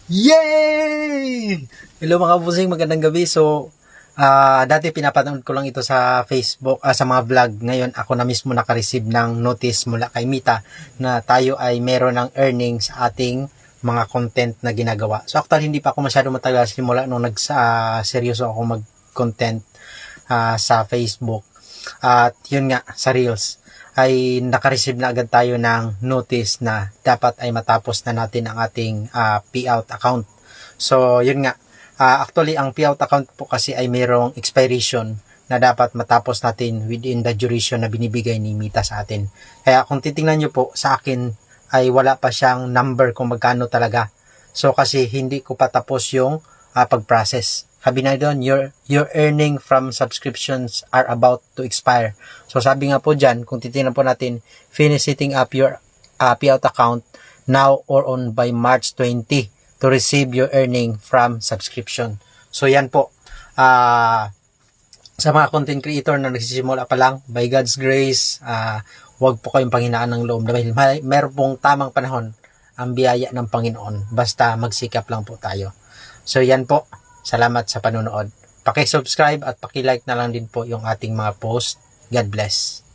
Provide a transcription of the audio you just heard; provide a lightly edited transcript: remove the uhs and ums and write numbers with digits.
Yay! Hello mga busing, magandang gabi. So, dati pinapanood ko lang ito sa Facebook, sa mga vlog. Ngayon, ako na mismo nakareceive ng notice mula kay Mita na tayo ay meron ng earnings sa ating mga content na ginagawa. So, actually, hindi pa ako masyado matagal simula nung seryoso ako mag-content sa Facebook. At yun nga, sa Reels ay nakareceive na agad tayo ng notice na dapat ay matapos na natin ang ating payout account. So, yun nga. Actually, ang payout account po kasi ay mayroong expiration na dapat matapos natin within the duration na binibigay ni Mita sa atin. Kaya kung titingnan nyo po, sa akin ay wala pa siyang number kung magkano talaga. So, kasi hindi ko pa tapos yung pag-process. Sabi na doon, your earning from subscriptions are about to expire. So sabi nga po dyan, kung titignan po natin, finish setting up your payout account now or on by March 20 to receive your earning from subscription. So yan po. Sa mga content creator na nagsisimula pa lang, by God's grace, huwag po kayong panghinaan ng loob dahil meron pong tamang panahon ang biyaya ng Panginoon. Basta magsikap lang po tayo. So yan po. Salamat sa panonood. Paki-subscribe at paki-like na lang din po yung ating mga post. God bless.